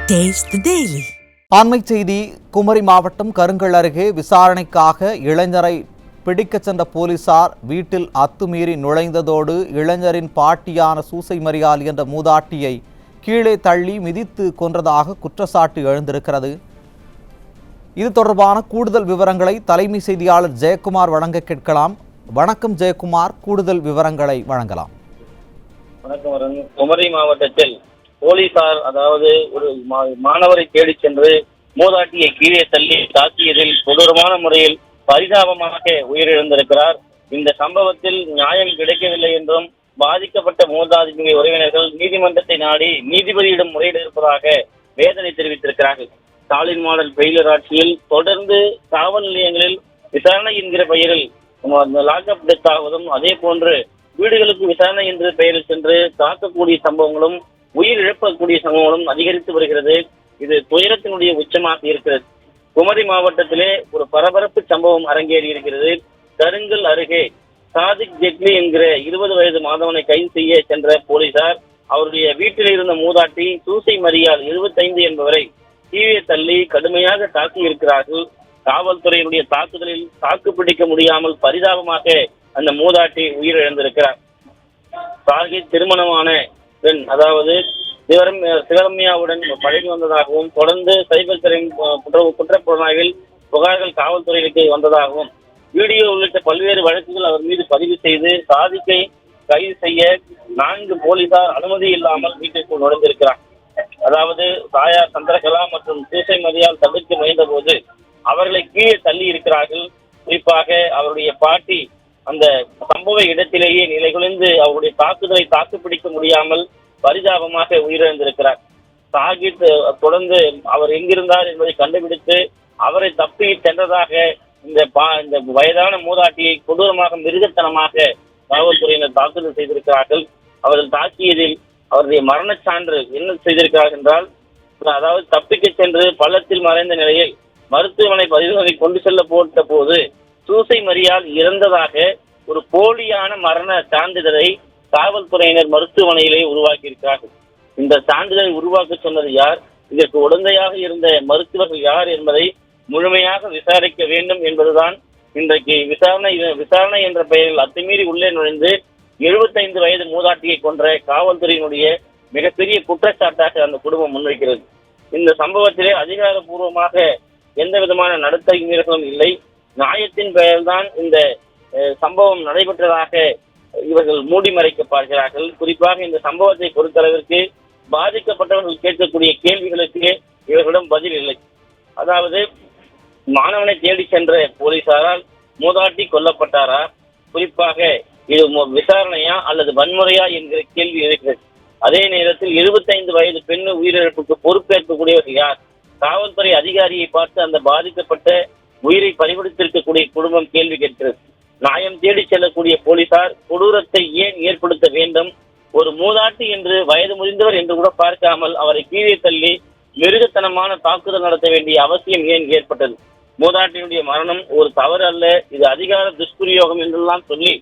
Taste the Daily. அண்மை செய்தி. குமரி மாவட்டம் கருங்கல் அருகே விசாரணைக்காக இளைஞரை பிடிக்கச் சென்ற போலீசார் வீட்டில் அத்துமீறி நுழைந்ததோடு இளைஞரின் பாட்டியான சூசை மரியாள் என்ற மூதாட்டியை கீழே தள்ளி மிதித்து கொன்றதாக குற்றச்சாட்டு எழுந்திருக்கிறது. இது தொடர்பான கூடுதல் விவரங்களை தலைமை செய்தியாளர் ஜெயக்குமார் வழங்க கேட்கலாம். வணக்கம் ஜெயக்குமார், கூடுதல் விவரங்களை வழங்கலாம். வணக்கம். குமரி மாவட்டத்தில் போலீசார் ஒரு மாணவரை தேடி சென்று மூதாட்டியை கீழே தள்ளி தாக்கியதில் கொடூரமான முறையில் பரிதாபமாக உயிரிழந்திருக்கிறார். இந்த சம்பவத்தில் நியாயம் கிடைக்கவில்லை என்றும் பாதிக்கப்பட்ட மூதாட்டியுடைய உறவினர்கள் நீதிமன்றத்தை நாடி நீதிபதியிடம் முறையிட இருப்பதாக வேதனை தெரிவித்திருக்கிறார்கள். ஸ்டாலின் மாடல் பெயிலர் ஆட்சியில் தொடர்ந்து காவல் நிலையங்களில் விசாரணை என்கிற பெயரில் லாக்அப் டெத் ஆவதும், அதே போன்று வீடுகளுக்கு விசாரணை என்ற பெயரில் சென்று தாக்கக்கூடிய சம்பவங்களும் உயிர் இழக்கக்கூடிய சம்பவங்களும் அதிகரித்து வருகிறது. இது துயரத்தினுடைய உச்சமாக இருக்கிறது. குமரி மாவட்டத்திலே ஒரு பரபரப்பு சம்பவம் அரங்கேறி இருக்கிறது. கருங்கல் அருகே சாதிக் ஜெட்லி என்கிற 20 வயது மாதவனை கைது செய்ய சென்ற போலீசார் அவருடைய வீட்டில் இருந்த மூதாட்டி சூசை மரியாள் 75 என்பவரை கீழே தள்ளி கடுமையாக தாக்கி இருக்கிறார்கள். காவல்துறையினுடைய தாக்குதலில் தாக்கு பிடிக்க முடியாமல் பரிதாபமாக அந்த மூதாட்டி உயிரிழந்திருக்கிறார். சாகித் திருமணமான பெண், சிவரம்யாவுடன் பழகி வந்ததாகவும், தொடர்ந்து சைபர் கிரைம் குற்றப்புலனாய்வில் புகார்கள் காவல்துறையிற்கு வந்ததாகவும், வீடியோ உள்ளிட்ட பல்வேறு வழக்குகள் அவர் மீது பதிவு செய்து சாதிக்கை கைது செய்ய 4 போலீசார் அனுமதி இல்லாமல் வீட்டிற்குள் நுழைந்திருக்கிறார். தாயார் சந்திரகலா மற்றும் சூசை மரியாள் தடுக்க முயன்ற போது அவர்களை கீழே தள்ளி இருக்கிறார்கள். குறிப்பாக அவருடைய பாட்டி அந்த சம்பவ இடத்திலேயே நிலைகுலைந்து அவருடைய தாக்குதலை தாக்குப்பிடிக்க முடியாமல் பரிதாபமாக உயிரிழந்திருக்கிறார். சாகித் தொடர்ந்து அவர் எங்கிருந்தார் என்பதை கண்டுபிடித்து அவரை தப்பி சென்றதாக இந்த வயதான மூதாட்டியை கொடூரமாக மிருகத்தனமாக காவல்துறையினர் தாக்குதல் செய்திருக்கிறார்கள். அவர்கள் தாக்கியதில் அவருடைய மரண சான்று என்ன செய்திருக்கிறார்கள் என்றால், தப்பிக்க சென்று பள்ளத்தில் மறைந்த நிலையில் மருத்துவமனை பரிசோதனை கொண்டு செல்ல போட்ட போது சூசை மரியாள் இறந்ததாக ஒரு போலியான மரண சான்றிதழை காவல்துறையினர் மருத்துவமனையிலே உருவாக்கி இருக்கிறார்கள். இந்த சான்றிதழை உருவாக்க சொன்னது யார், இதற்கு உடந்தையாக இருந்த மருத்துவர்கள் யார் என்பதை முழுமையாக விசாரிக்க வேண்டும் என்பதுதான் இன்றைக்கு விசாரணை என்ற பெயரில் அத்துமீறி உள்ளே நுழைந்து 75 வயது மூதாட்டியை கொன்ற காவல்துறையினுடைய மிகப்பெரிய குற்றச்சாட்டாக அந்த குடும்பம் முன்வைக்கிறது. இந்த சம்பவத்திலே அதிகாரப்பூர்வமாக எந்த விதமான நடத்தை மீறல்களும் இல்லை. நியாயத்தின் பெயர்தான் இந்த சம்பவம் நடைபெற்றதாக இவர்கள் மூடி மறைக்க பார்க்கிறார்கள். குறிப்பாக இந்த சம்பவத்தை பொறுத்தளவிற்கு பாதிக்கப்பட்டவர்கள் கேட்கக்கூடிய கேள்விகளுக்கு இவர்களிடம் பதில் இல்லை. மாணவனை தேடி சென்ற போலீசாரால் மூதாட்டி கொல்லப்பட்டாரா, குறிப்பாக இது விசாரணையா அல்லது வன்முறையா என்கிற கேள்வி இருக்கிறது. அதே நேரத்தில் 25 வயது பெண்ணு உயிரிழப்புக்கு பொறுப்பேற்கக்கூடியவர்கள் யார்? காவல்துறை அதிகாரியை பார்த்து அந்த பாதிக்கப்பட்ட உயிரை பறிகொடுத்திருக்கக்கூடிய குடும்பம் கேள்வி கேட்கிறது. நியாயம் தேடி செல்லக்கூடிய போலீசார் கொடூரத்தை ஏன் ஏற்படுத்த வேண்டும்? ஒரு மூதாட்டி என்று வயது முதிர்ந்தவர் என்று கூட பார்க்காமல் அவரை கீழே தள்ளி மிருகத்தனமான தாக்குதல் நடத்த வேண்டிய அவசியம் ஏன் ஏற்பட்டது? மூதாட்டியினுடைய மரணம் ஒரு தவறு அல்ல, இது அதிகார துஷ்பிரயோகம் என்றெல்லாம் சொல்லி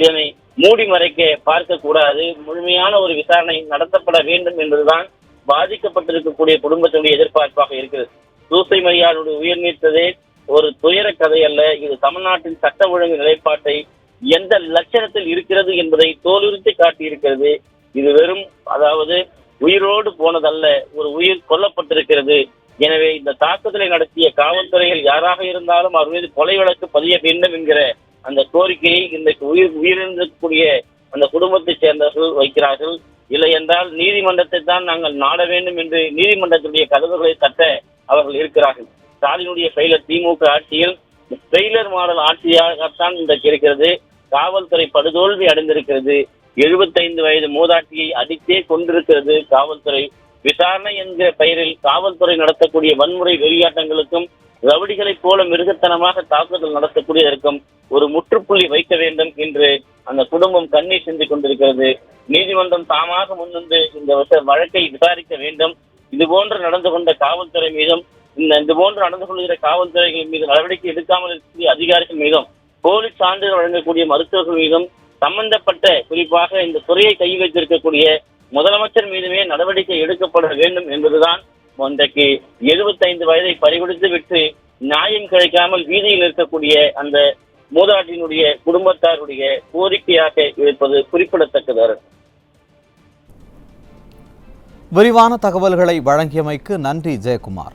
இதனை மூடி மறைக்க பார்க்க கூடாது. முழுமையான ஒரு விசாரணை நடத்தப்பட வேண்டும் என்பதுதான் பாதிக்கப்பட்டிருக்கக்கூடிய குடும்பத்தினுடைய எதிர்பார்ப்பாக இருக்கிறது. சூசை மரியாளுடைய உயிர் நீத்ததே ஒரு துயர கதை அல்ல. இது தமிழ்நாட்டின் சட்ட ஒழுங்கு நிலைப்பாட்டை எந்த லட்சணத்தில் இருக்கிறது என்பதை தோலுரித்து காட்டியிருக்கிறது. இது வெறும் உயிரோடு போனதல்ல, ஒரு உயிர் கொல்லப்பட்டிருக்கிறது. எனவே இந்த தாக்குதலை நடத்திய காவல்துறைகள் யாராக இருந்தாலும் அவர் மீது கொலை வழக்கு பதிய வேண்டும் என்கிற அந்த கோரிக்கையை இன்றைக்கு உயிரிழந்திருக்கக்கூடிய அந்த குடும்பத்தைச் சேர்ந்தவர்கள் வைக்கிறார்கள். இல்லை என்றால் நீதிமன்றத்தை தான் நாங்கள் நாட வேண்டும் என்று நீதிமன்றத்துடைய கதவுகளை தட்ட அவர்கள் இருக்கிறார்கள். ஸ்டாலினுடைய பெயிலர் திமுக ஆட்சியில் பெயிலர் மாடல் ஆட்சியாகத்தான் இன்றைக்கு இருக்கிறது. காவல்துறை படுதோல்வி அடைந்திருக்கிறது. 75 வயது மூதாட்டியை அடித்தே கொண்டிருக்கிறது காவல்துறை. விசாரணை என்கிற பெயரில் காவல்துறை நடத்தக்கூடிய வன்முறை வெறியாட்டங்களுக்கும் ரவுடிகளைப் போல மிருகத்தனமாக தாக்குதல் நடத்தக்கூடியதற்கும் ஒரு முற்றுப்புள்ளி வைக்க வேண்டும் என்று அந்த குடும்பம் கண்ணீர் சிந்திக் கொண்டிருக்கிறது. நீதிமன்றம் தாமாக முன்வந்து இந்த வழக்கை விசாரிக்க வேண்டும். இதுபோன்று நடந்து கொண்ட காவல்துறை மீதும் இதுபோன்று நடந்து கொள்கிற காவல்துறைகள் மீது நடவடிக்கை எடுக்காமல் இருக்கக்கூடிய அதிகாரிகள் மீதும், போலீஸ் சான்றிதழ் வழங்கக்கூடிய மருத்துவர்கள் மீதும், சம்பந்தப்பட்ட குறிப்பாக இந்த துறையை கை வைத்திருக்கக்கூடிய முதலமைச்சர் மீதுமே நடவடிக்கை எடுக்கப்பட வேண்டும் என்பதுதான் இன்றைக்கு 75 வயதை பறிகொடுத்து விட்டு நியாயம் கிடைக்காமல் வீதியில் இருக்கக்கூடிய அந்த மூதாட்டியினுடைய குடும்பத்தாருடைய கோரிக்கையாக இருப்பது குறிப்பிடத்தக்கது. விரிவான தகவல்களை வழங்கியமைக்கு நன்றி ஜெயக்குமார்.